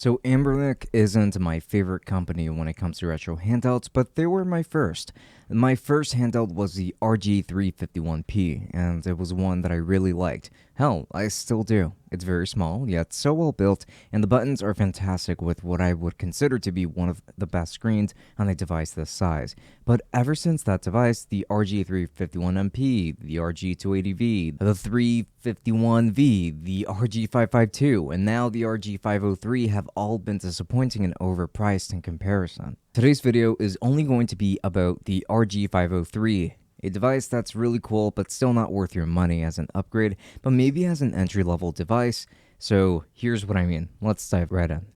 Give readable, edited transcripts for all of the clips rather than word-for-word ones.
So Anbernic isn't my favorite company when it comes to retro handhelds, but they were my first. My first handheld was the RG351P, and it was one that I really liked. Hell, I still do. It's very small, yet so well built, and the buttons are fantastic with what I would consider to be one of the best screens on a device this size. But ever since that device, the RG351MP, the RG280V, the 351V, the RG552, and now the RG503 have all been disappointing and overpriced in comparison. Today's video is only going to be about the RG503, a device that's really cool but still not worth your money as an upgrade, but maybe as an entry-level device. So here's what I mean. Let's dive right in.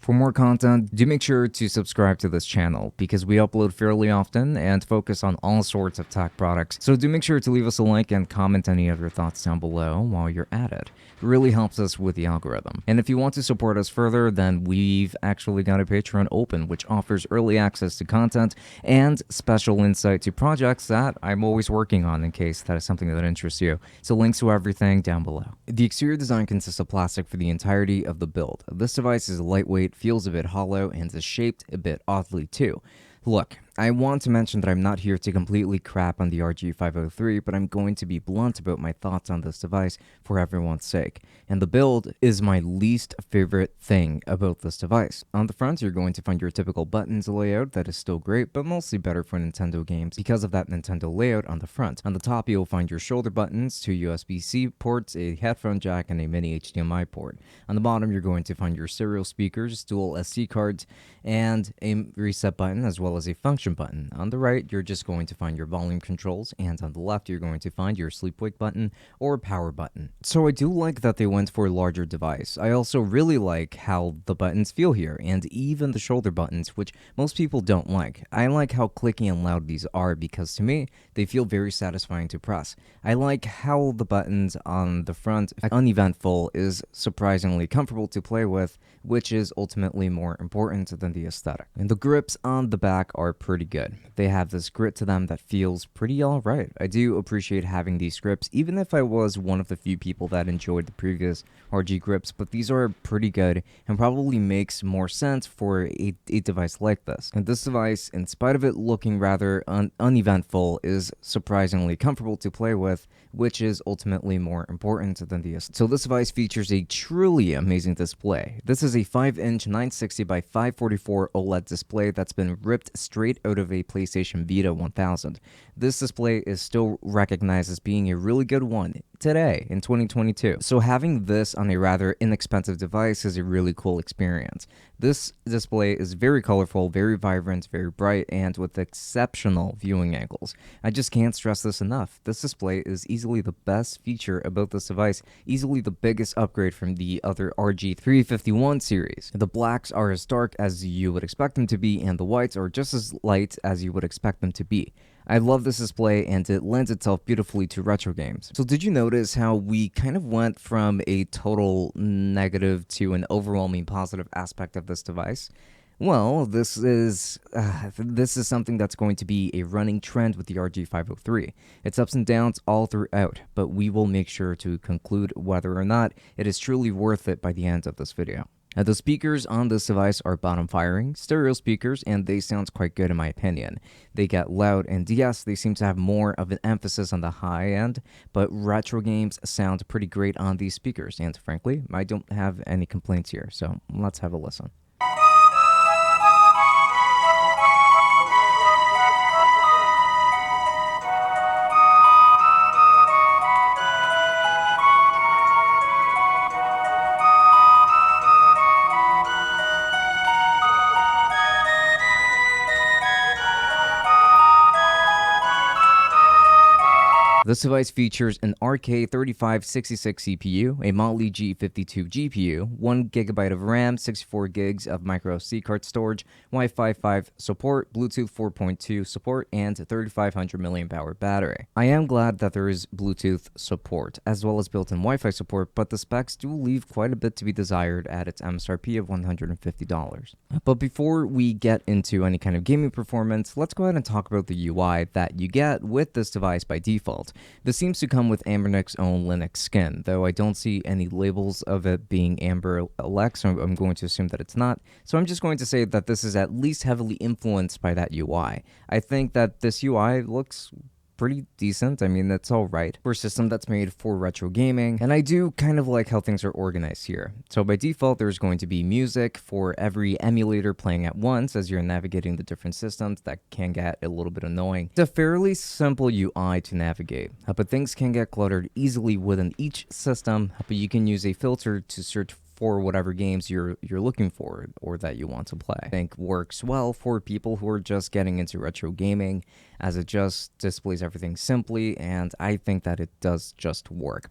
For more content, do make sure to subscribe to this channel because we upload fairly often and focus on all sorts of tech products. So do make sure to leave us a like and comment any of your thoughts down below while you're at it. It really helps us with the algorithm. And if you want to support us further, then we've actually got a Patreon open which offers early access to content and special insight to projects that I'm always working on in case that is something that interests you. So links to everything down below. The exterior design consists of plastic for the entirety of the build. This device is lightweight, feels a bit hollow, and is shaped a bit oddly too. Look, I want to mention that I'm not here to completely crap on the RG503, but I'm going to be blunt about my thoughts on this device for everyone's sake. And the build is my least favorite thing about this device. On the front, you're going to find your typical buttons layout that is still great, but mostly better for Nintendo games because of that Nintendo layout on the front. On the top, you'll find your shoulder buttons, two USB-C ports, a headphone jack, and a mini HDMI port. On the bottom, you're going to find your stereo speakers, dual SD cards, and a reset button, as well as a function button. On the right, you're just going to find your volume controls, and on the left, you're going to find your sleep-wake button or power button. So I do like that they went for a larger device. I also really like how the buttons feel here, and even the shoulder buttons, which most people don't like. I like how clicky and loud these are because to me, they feel very satisfying to press. I like how the buttons on the front, uneventful, is surprisingly comfortable to play with, which is ultimately more important than the aesthetic. And the grips on the back are pretty good. They have this grit to them that feels pretty alright. I do appreciate having these grips, even if I was one of the few people that enjoyed the previous RG grips, but these are pretty good and probably makes more sense for a device like this. And this device, in spite of it looking rather uneventful, is surprisingly comfortable to play with, which is ultimately more important than the aesthetic. So this device features a truly amazing display. This is a 5-inch 960 by 544 OLED display that's been ripped straight out of a PlayStation Vita 1000. This display is still recognized as being a really good one today in 2022. So having this on a rather inexpensive device is a really cool experience. This display is very colorful, very vibrant, very bright, and with exceptional viewing angles. I just can't stress this enough. This display is easily the best feature about this device, easily the biggest upgrade from the other RG351 series. The blacks are as dark as you would expect them to be, and the whites are just as light as you would expect them to be. I love this display and it lends itself beautifully to retro games. So did you notice how we kind of went from a total negative to an overwhelming positive aspect of this device? Well, this is something that's going to be a running trend with the RG503. It's ups and downs all throughout, but we will make sure to conclude whether or not it is truly worth it by the end of this video. Now, the speakers on this device are bottom-firing, stereo speakers, and they sound quite good in my opinion. They get loud, and yes, they seem to have more of an emphasis on the high end, but retro games sound pretty great on these speakers, and frankly, I don't have any complaints here, so let's have a listen. This device features an RK3566 CPU, a Mali G52 GPU, 1GB of RAM, 64GB of microSD card storage, Wi-Fi 5 support, Bluetooth 4.2 support, and 3500 mAh battery. I am glad that there is Bluetooth support, as well as built-in Wi-Fi support, but the specs do leave quite a bit to be desired at its MSRP of $150. But before we get into any kind of gaming performance, let's go ahead and talk about the UI that you get with this device by default. This seems to come with Anbernic's own Linux skin, though I don't see any labels of it being Anbernic, so I'm going to assume that it's not. So I'm just going to say that this is at least heavily influenced by that UI. I think that this UI looks pretty decent. I mean, it's all right for a system that's made for retro gaming, and I do kind of like how things are organized here. So by default, there's going to be music for every emulator playing at once as you're navigating the different systems. That can get a little bit annoying. It's a fairly simple UI to navigate, but things can get cluttered easily within each system, but you can use a filter to search for whatever games you're looking for or that you want to play. I think works well for people who are just getting into retro gaming, as it just displays everything simply, and I think that it does just work.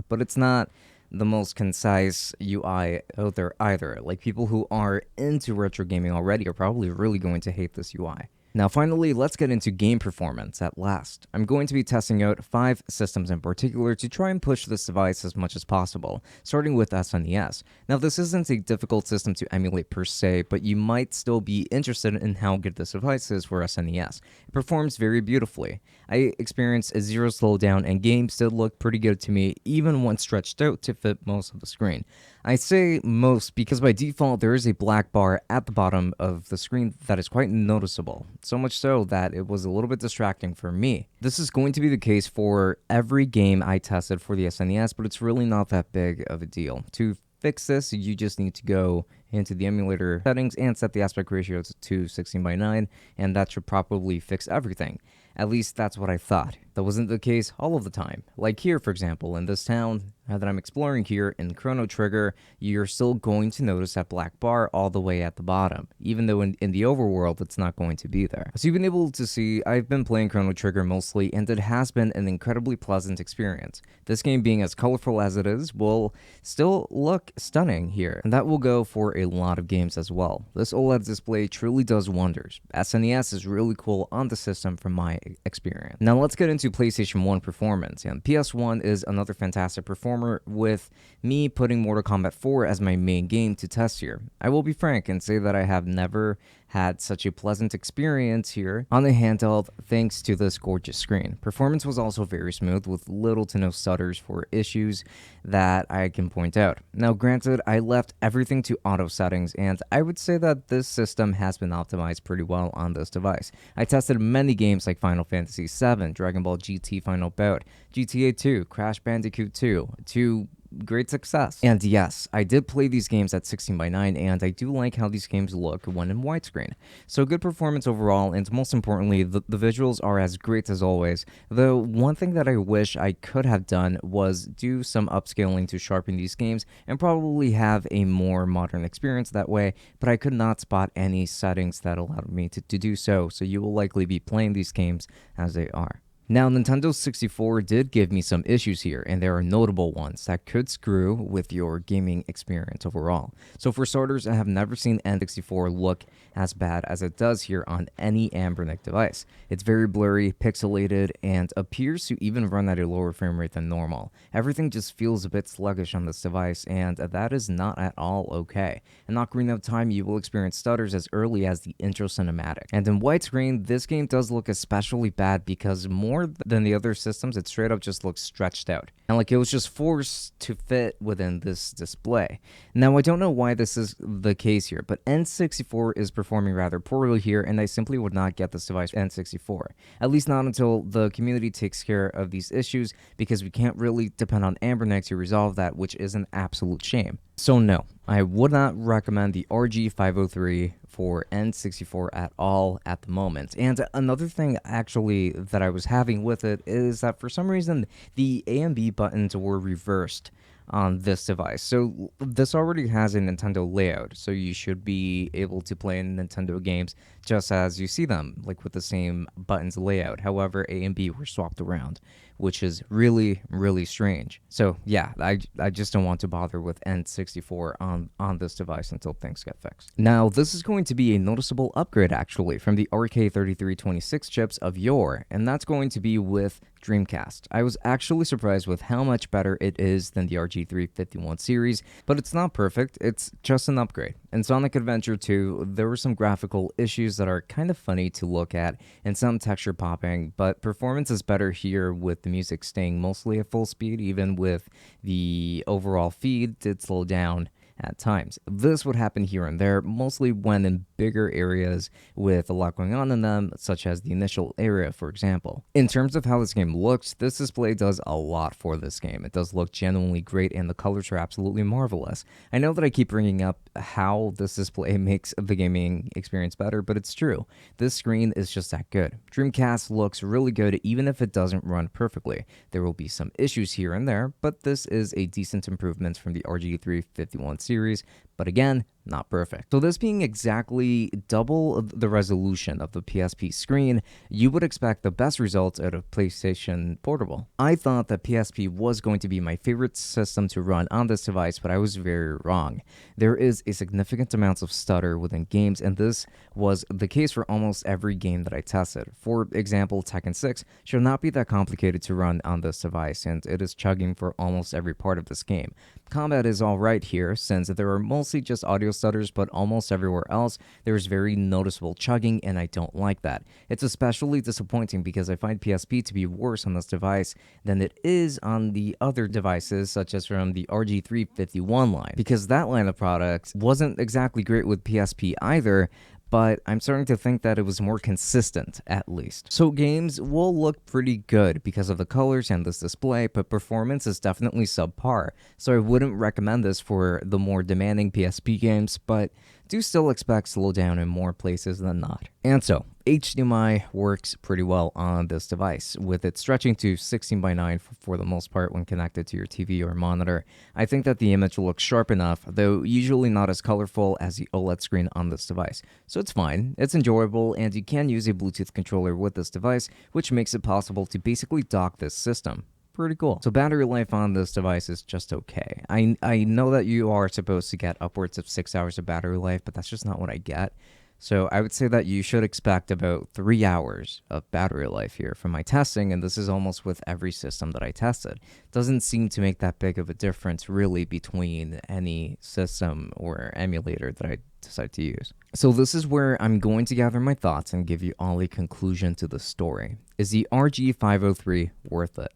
But it's not the most concise UI out there either. Like, people who are into retro gaming already are probably really going to hate this UI. Now finally, let's get into game performance at last. I'm going to be testing out 5 systems in particular to try and push this device as much as possible, starting with SNES. Now this isn't a difficult system to emulate per se, but you might still be interested in how good this device is for SNES. It performs very beautifully. I experienced a zero slowdown and games did look pretty good to me, even when stretched out to fit most of the screen. I say most because by default there is a black bar at the bottom of the screen that is quite noticeable, so much so that it was a little bit distracting for me. This is going to be the case for every game I tested for the SNES, but it's really not that big of a deal. To fix this, you just need to go into the emulator settings and set the aspect ratio to 16:9, and that should probably fix everything. At least that's what I thought. That wasn't the case all of the time. Like here, for example, in this town that I'm exploring here in Chrono Trigger, you're still going to notice that black bar all the way at the bottom, even though in the overworld it's not going to be there. As you've been able to see, I've been playing Chrono Trigger mostly, and it has been an incredibly pleasant experience. This game, being as colorful as it is, will still look stunning here, and that will go for a lot of games as well. This OLED display truly does wonders. SNES is really cool on the system from my experience. Now let's get into PlayStation 1 performance, and PS1 is another fantastic performer, with me putting Mortal Kombat 4 as my main game to test here. I will be frank and say that I have never had such a pleasant experience here on the handheld thanks to this gorgeous screen. Performance was also very smooth with little to no stutters for issues that I can point out. Now granted, I left everything to auto settings, and I would say that this system has been optimized pretty well on this device. I tested many games like Final Fantasy VII, Dragon Ball GT Final Bout, GTA 2, Crash Bandicoot 2, to great success. And yes, I did play these games at 16:9, and I do like how these games look when in widescreen. So good performance overall, and most importantly, the visuals are as great as always. Though one thing that I wish I could have done was do some upscaling to sharpen these games and probably have a more modern experience that way, but I could not spot any settings that allowed me to do so you will likely be playing these games as they are. Now, Nintendo 64 did give me some issues here, and there are notable ones that could screw with your gaming experience overall. So for starters, I have never seen N64 look as bad as it does here on any Anbernic device. It's very blurry, pixelated, and appears to even run at a lower frame rate than normal. Everything just feels a bit sluggish on this device, and that is not at all okay. In Ocarina of Time, you will experience stutters as early as the intro cinematic. And in widescreen, this game does look especially bad because more than the other systems, it straight up just looks stretched out, and like it was just forced to fit within this display. Now, I don't know why this is the case here, but N64 is performing rather poorly here, and I simply would not get this device N64. At least not until the community takes care of these issues, because we can't really depend on Anbernic to resolve that, which is an absolute shame. So no, I would not recommend the RG503 for N64 at all at the moment. And another thing actually that I was having with it is that for some reason the A and B buttons were reversed on this device. So this already has a Nintendo layout, so you should be able to play Nintendo games just as you see them, like with the same buttons layout. However, A and B were swapped around, which is really, really strange. So yeah, I just don't want to bother with N64 on this device until things get fixed. Now, this is going to be a noticeable upgrade actually from the RK3326 chips of yore, and that's going to be with Dreamcast. I was actually surprised with how much better it is than the RG351 series, but it's not perfect, it's just an upgrade. In Sonic Adventure 2, there were some graphical issues that are kind of funny to look at and some texture popping, but performance is better here with the music staying mostly at full speed, even with the overall feed did slow down at times. This would happen here and there, mostly when in bigger areas with a lot going on in them, such as the initial area, for example. In terms of how this game looks, this display does a lot for this game. It does look genuinely great, and the colors are absolutely marvelous. I know that I keep bringing up how this display makes the gaming experience better, but it's true. This screen is just that good. Dreamcast looks really good even if it doesn't run perfectly. There will be some issues here and there, but this is a decent improvement from the RG351 series, but again, not perfect. So this being exactly double the resolution of the PSP screen, you would expect the best results out of PlayStation Portable. I thought that PSP was going to be my favorite system to run on this device, but I was very wrong. There is a significant amount of stutter within games, and this was the case for almost every game that I tested. For example, Tekken 6 should not be that complicated to run on this device, and it is chugging for almost every part of this game. Combat is alright here, since there are mostly just audio stutters, but almost everywhere else there is very noticeable chugging, and I don't like that. It's especially disappointing because I find PSP to be worse on this device than it is on the other devices, such as from the RG351 line, because that line of products wasn't exactly great with PSP either, but I'm starting to think that it was more consistent, at least. So games will look pretty good because of the colors and this display, but performance is definitely subpar, so I wouldn't recommend this for the more demanding PSP games, but do still expect slowdown in more places than not. And so, HDMI works pretty well on this device, with it stretching to 16:9 for the most part when connected to your TV or monitor. I think that the image looks sharp enough, though usually not as colorful as the OLED screen on this device. So it's fine, it's enjoyable, and you can use a Bluetooth controller with this device, which makes it possible to basically dock this system. Pretty cool. So battery life on this device is just okay. I know that you are supposed to get upwards of 6 hours of battery life, but that's just not what I get. So I would say that you should expect about 3 hours of battery life here from my testing, and this is almost with every system that I tested. Doesn't seem to make that big of a difference really between any system or emulator that I decide to use. So this is where I'm going to gather my thoughts and give you all a conclusion to the story. Is the RG503 worth it?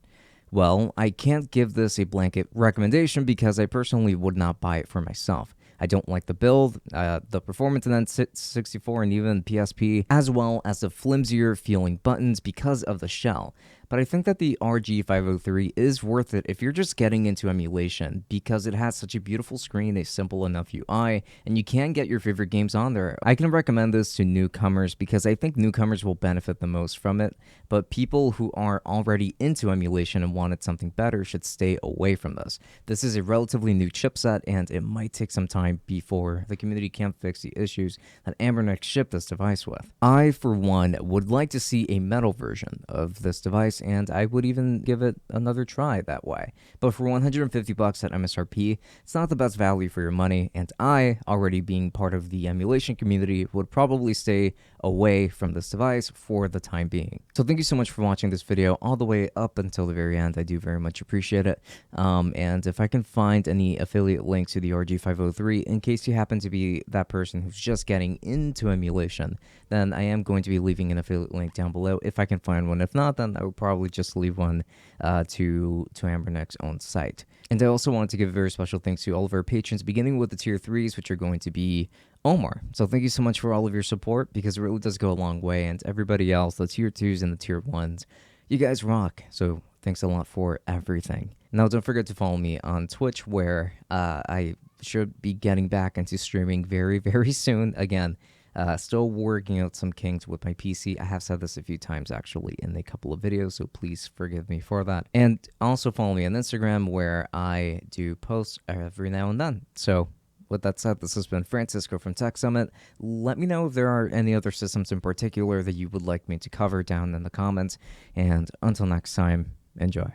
Well, I can't give this a blanket recommendation because I personally would not buy it for myself. I don't like the build, the performance in N64 and even PSP, as well as the flimsier feeling buttons because of the shell. But I think that the RG503 is worth it if you're just getting into emulation, because it has such a beautiful screen, a simple enough UI, and you can get your favorite games on there. I can recommend this to newcomers because I think newcomers will benefit the most from it, but people who are already into emulation and wanted something better should stay away from this. This is a relatively new chipset, and it might take some time before the community can fix the issues that Anbernic shipped this device with. I, for one, would like to see a metal version of this device, and I would even give it another try that way. But for $150 at MSRP, it's not the best value for your money, and I, already being part of the emulation community, would probably stay away from this device for the time being. So thank you so much for watching this video all the way up until the very end. I do very much appreciate it. And if I can find any affiliate links to the RG503, in case you happen to be that person who's just getting into emulation, then I am going to be leaving an affiliate link down below if I can find one. If not, then I will probably just leave one to Anbernic's own site. And I also wanted to give a very special thanks to all of our patrons, beginning with the tier 3s, which are going to be Omar. So thank you so much for all of your support, because it really does go a long way. And everybody else, the tier 2s and the tier 1s, you guys rock. So thanks a lot for everything. Now, don't forget to follow me on Twitch, where I should be getting back into streaming very, very soon. Again, still working out some kinks with my PC. I have said this a few times actually in a couple of videos, so please forgive me for that. And also follow me on Instagram, where I do posts every now and then. So with that said, this has been Francisco from Tech Summit. Let me know if there are any other systems in particular that you would like me to cover down in the comments. And until next time, enjoy.